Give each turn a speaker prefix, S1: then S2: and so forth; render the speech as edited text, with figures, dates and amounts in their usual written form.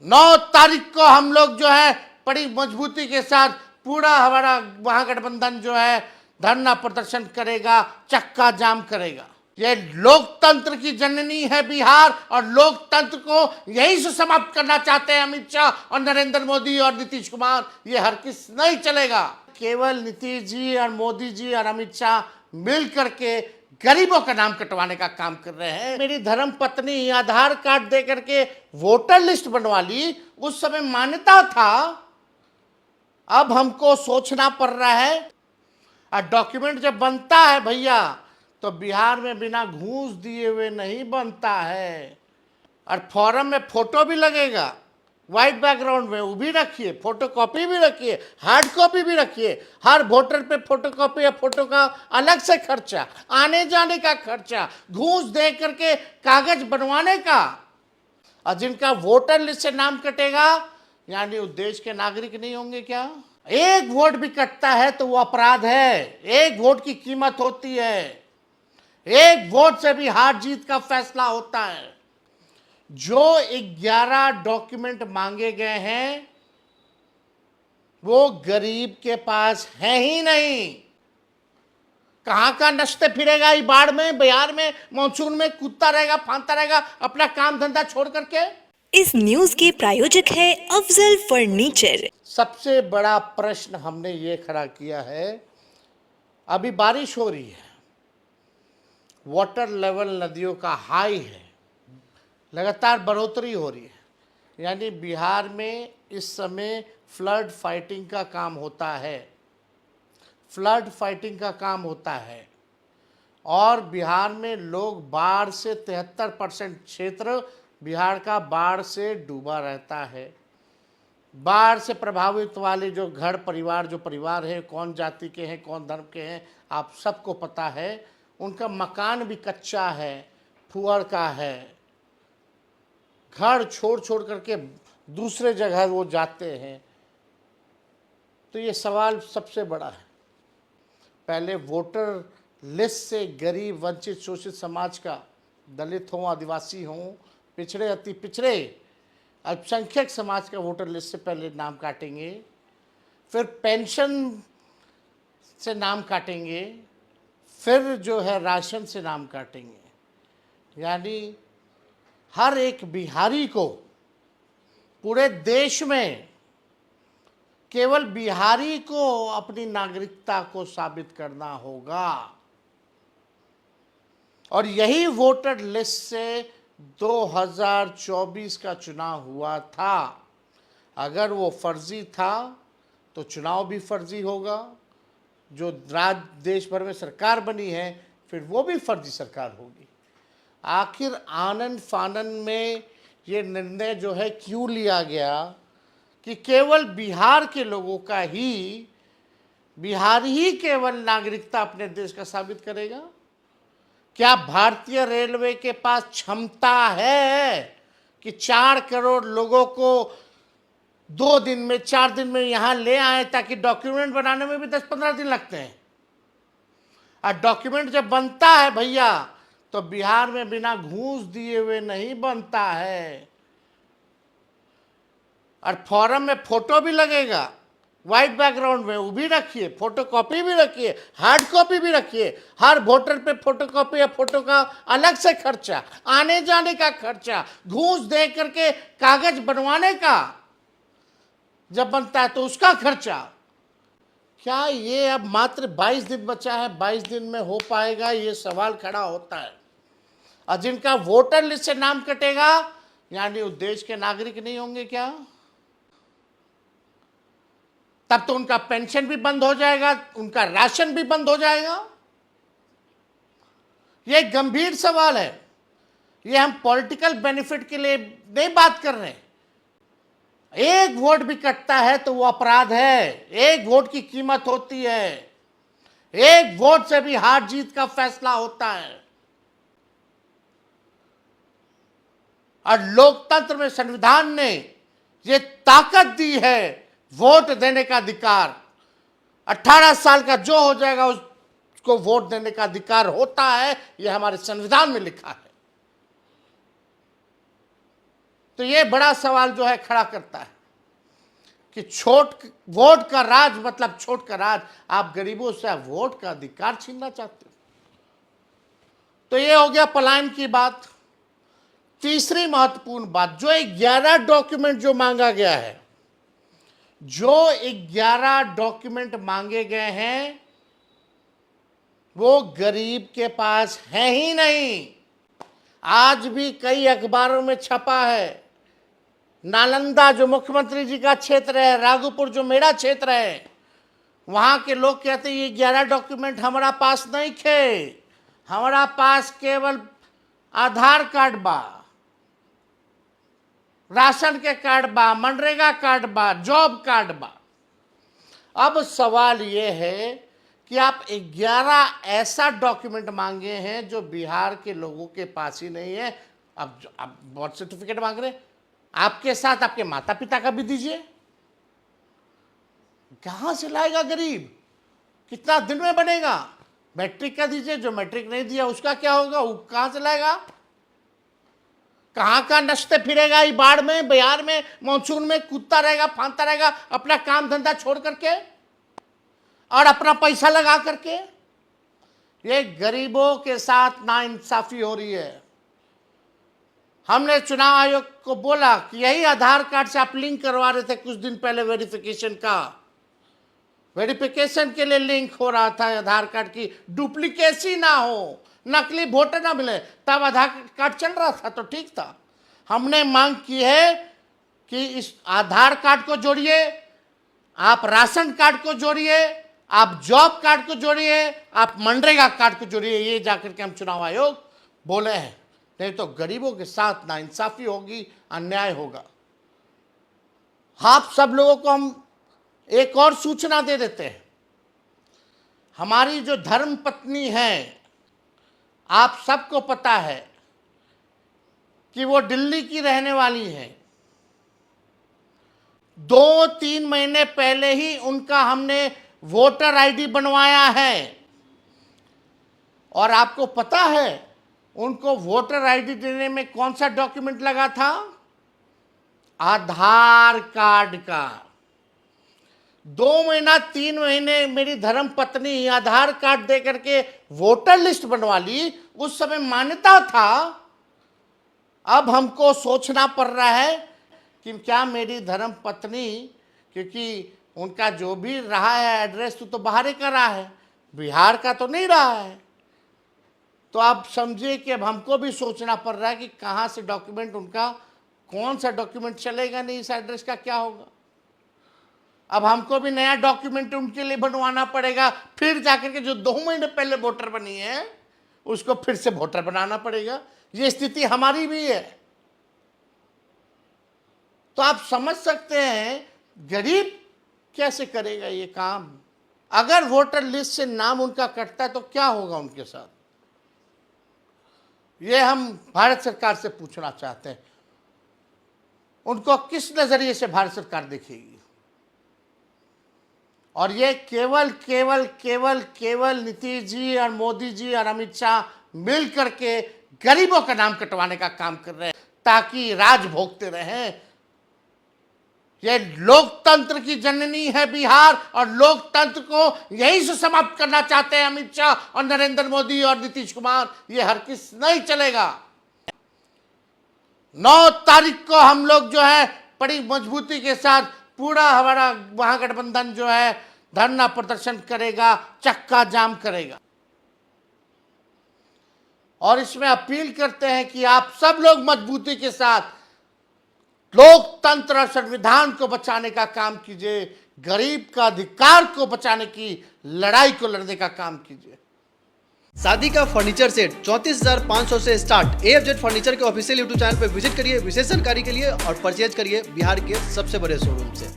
S1: 9 तारीख को हम लोग जो है बड़ी मजबूती के साथ पूरा हमारा महागठबंधन जो है धरना प्रदर्शन करेगा, चक्का जाम करेगा। ये लोकतंत्र की जननी है बिहार, और लोकतंत्र को यहीं से समाप्त करना चाहते हैं अमित शाह और नरेंद्र मोदी और नीतीश कुमार। ये हरगिज नहीं चलेगा। केवल नीतीश जी और मोदी जी और अमित शाह मिल करके गरीबों का नाम कटवाने का काम कर रहे हैं। मेरी धर्म पत्नी आधार कार्ड दे करके वोटर लिस्ट बनवा ली, उस समय मान्यता था, अब हमको सोचना पड़ रहा है। और डॉक्यूमेंट जब बनता है भैया, तो बिहार में बिना घूस दिए हुए नहीं बनता है। और फॉर्म में फोटो भी लगेगा, व्हाइट बैकग्राउंड में, वो भी रखिए, फोटो कॉपी भी रखिए, हार्ड कॉपी भी रखिए। हर वोटर पे फोटो कॉपी या फोटो का अलग से खर्चा, आने जाने का खर्चा, घूस दे करके कागज बनवाने का। और जिनका वोटर लिस्ट से नाम कटेगा, यानी वो देश के नागरिक नहीं होंगे क्या? एक वोट भी कटता है तो वो अपराध है। एक वोट की कीमत होती है। एक वोट से भी हार जीत का फैसला होता है। जो 11 डॉक्यूमेंट मांगे गए हैं वो गरीब के पास है ही नहीं। कहां का नचते फिरेगा? ये बाढ़ में, बिहार में, मानसून में कूदता रहेगा, फांदता रहेगा अपना काम धंधा छोड़ करके।
S2: इस न्यूज के प्रायोजक है अफजल फर्नीचर।
S1: सबसे बड़ा प्रश्न हमने ये खड़ा किया है, अभी बारिश हो रही है, वाटर लेवल नदियों का हाई है, लगातार बढ़ोतरी हो रही है, यानी बिहार में इस समय फ्लड फाइटिंग का काम होता है। फ्लड फाइटिंग का काम होता है। और बिहार में लोग बाढ़ से 73% क्षेत्र बिहार का बाढ़ से डूबा रहता है। बाढ़ से प्रभावित वाले जो घर परिवार, जो परिवार है, कौन जाति के हैं, कौन धर्म के हैं, आप सबको पता है। उनका मकान भी कच्चा है, फुअर का है, घर छोड़ छोड़ करके दूसरे जगह वो जाते हैं। तो ये सवाल सबसे बड़ा है। पहले वोटर लिस्ट से गरीब, वंचित, शोषित समाज का, दलित हों, आदिवासी हों, पिछड़े, अति पिछड़े, अल्पसंख्यक समाज का वोटर लिस्ट से पहले नाम काटेंगे, फिर पेंशन से नाम काटेंगे, फिर जो है राशन से नाम काटेंगे। यानी हर एक बिहारी को पूरे देश में केवल बिहारी को अपनी नागरिकता को साबित करना होगा। और यही वोटर लिस्ट से 2024 का चुनाव हुआ था। अगर वो फर्जी था तो चुनाव भी फर्जी होगा। जो देश भर में सरकार बनी है, फिर वो भी फर्जी सरकार होगी। आखिर आनन फानन में ये निर्णय जो है क्यों लिया गया कि केवल बिहार के लोगों का ही, बिहार ही केवल नागरिकता अपने देश का साबित करेगा? क्या भारतीय रेलवे के पास क्षमता है कि 4 करोड़ लोगों को 2 दिन में, 4 दिन में यहां ले आए? ताकि डॉक्यूमेंट बनाने में भी 10-15 दिन लगते हैं। और डॉक्यूमेंट जब बनता है भैया, तो बिहार में बिना घूस दिए हुए नहीं बनता है। और फॉर्म में फोटो भी लगेगा, व्हाइट बैकग्राउंड में, वो भी रखिए, फोटो कॉपी भी रखिए, हार्ड कॉपी भी रखिए। हर वोटर पे फोटो कॉपी या फोटो का अलग से खर्चा, आने जाने का खर्चा, घूस दे करके कागज बनवाने का जब बनता है तो उसका खर्चा। क्या ये अब मात्र 22 दिन बचा है, 22 दिन में हो पाएगा? ये सवाल खड़ा होता है। और जिनका वोटर लिस्ट से नाम कटेगा, यानी वो देश के नागरिक नहीं होंगे क्या? तब तो उनका पेंशन भी बंद हो जाएगा, उनका राशन भी बंद हो जाएगा। यह गंभीर सवाल है। ये हम पॉलिटिकल बेनिफिट के लिए नहीं बात कर रहे। एक वोट भी कटता है तो वो अपराध है। एक वोट की कीमत होती है। एक वोट से भी हार जीत का फैसला होता है। और लोकतंत्र में संविधान ने ये ताकत दी है, वोट देने का अधिकार। 18 साल का जो हो जाएगा उसको वोट देने का अधिकार होता है। यह हमारे संविधान में लिखा है। तो ये बड़ा सवाल जो है खड़ा करता है कि वोट का राज मतलब छोट का राज, आप गरीबों से वोट का अधिकार छीनना चाहते हो। तो ये हो गया पलायन की बात। तीसरी महत्वपूर्ण बात, जो 11 डॉक्यूमेंट जो मांगा गया है, जो 11 डॉक्यूमेंट मांगे गए हैं वो गरीब के पास है ही नहीं। आज भी कई अखबारों में छपा है। नालंदा जो मुख्यमंत्री जी का क्षेत्र है, राघोपुर जो मेरा क्षेत्र है, वहां के लोग कहते हैं ये 11 डॉक्यूमेंट हमारा पास नहीं थे, हमारा पास केवल आधार कार्ड बा, राशन के कार्ड बा, मनरेगा कार्ड बा, जॉब कार्ड बा। अब सवाल ये है कि आप 11 ऐसा डॉक्यूमेंट मांगे हैं जो बिहार के लोगों के पास ही नहीं है। अब आप बर्थ सर्टिफिकेट मांग रहे हैं, आपके साथ आपके माता पिता का भी दीजिए। कहां से लाएगा गरीब? कितना दिन में बनेगा? मैट्रिक का दीजिए, जो मैट्रिक नहीं दिया उसका क्या होगा? वो कहां से लाएगा? कहां नचते फिरेगा? ये बाढ़ में, बिहार में, मानसून में कूदता रहेगा, फांदता रहेगा अपना काम धंधा छोड़ करके और अपना पैसा लगा करके। ये गरीबों के साथ नाइंसाफी हो रही है। हमने चुनाव आयोग को बोला कि यही आधार कार्ड से आप लिंक करवा रहे थे कुछ दिन पहले, वेरिफिकेशन के लिए लिंक हो रहा था आधार कार्ड की, डुप्लीकेसी ना हो, नकली वोटर ना मिले, तब आधार कार्ड चल रहा था तो ठीक था। हमने मांग की है कि इस आधार कार्ड को जोड़िए, आप राशन कार्ड को जोड़िए, आप जॉब कार्ड को जोड़िए, आप मनरेगा कार्ड को जोड़िए। ये जाकर के हम चुनाव आयोग बोले हैं, नहीं तो गरीबों के साथ नाइंसाफी होगी, अन्याय होगा। आप सब लोगों को हम एक और सूचना दे देते हैं। हमारी जो धर्म पत्नी है, आप सबको पता है कि वो दिल्ली की रहने वाली है। 2-3 महीने पहले ही उनका हमने वोटर आईडी बनवाया है। और आपको पता है उनको वोटर आईडी देने में कौन सा डॉक्यूमेंट लगा था? आधार कार्ड का। 2-3 महीने मेरी धर्म पत्नी आधार कार्ड दे करके वोटर लिस्ट बनवा ली। उस समय मान्यता था। अब हमको सोचना पड़ रहा है कि क्या मेरी धर्म पत्नी, क्योंकि उनका जो भी रहा है एड्रेस तो बाहर का रहा है, बिहार का तो नहीं रहा है, तो आप समझिए कि अब हमको भी सोचना पड़ रहा है कि कहाँ से डॉक्यूमेंट उनका, कौन सा डॉक्यूमेंट चलेगा, नहीं इस एड्रेस का क्या होगा। अब हमको भी नया डॉक्यूमेंट उनके लिए बनवाना पड़ेगा, फिर जाकर के जो 2 महीने पहले वोटर बनी है उसको फिर से वोटर बनाना पड़ेगा। ये स्थिति हमारी भी है। तो आप समझ सकते हैं गरीब कैसे करेगा ये काम। अगर वोटर लिस्ट से नाम उनका कटता है तो क्या होगा उनके साथ, ये हम भारत सरकार से पूछना चाहते हैं। उनको किस नजरिए से भारत सरकार देखेगी? और ये केवल केवल केवल केवल नीतीश जी और मोदी जी और अमित शाह मिल करके गरीबों का नाम कटवाने का काम कर रहे हैं ताकि राज भोगते रहें। ये लोकतंत्र की जननी है बिहार, और लोकतंत्र को यहीं से समाप्त करना चाहते हैं अमित शाह और नरेंद्र मोदी और नीतीश कुमार। ये हरगिज नहीं चलेगा। 9 तारीख को हम लोग जो है बड़ी मजबूती के साथ पूरा हमारा महागठबंधन जो है धरना प्रदर्शन करेगा, चक्का जाम करेगा। और इसमें अपील करते हैं कि आप सब लोग मजबूती के साथ लोकतंत्र और संविधान को बचाने का काम कीजिए, गरीब का अधिकार को बचाने की लड़ाई को लड़ने का काम कीजिए।
S3: शादी का फर्नीचर सेट 34,500 से स्टार्ट। AFZ फर्नीचर के ऑफिशियल YouTube चैनल पर विजिट करिए विशेष जानकारी के लिए और परचेज करिए बिहार के सबसे बड़े शोरूम से।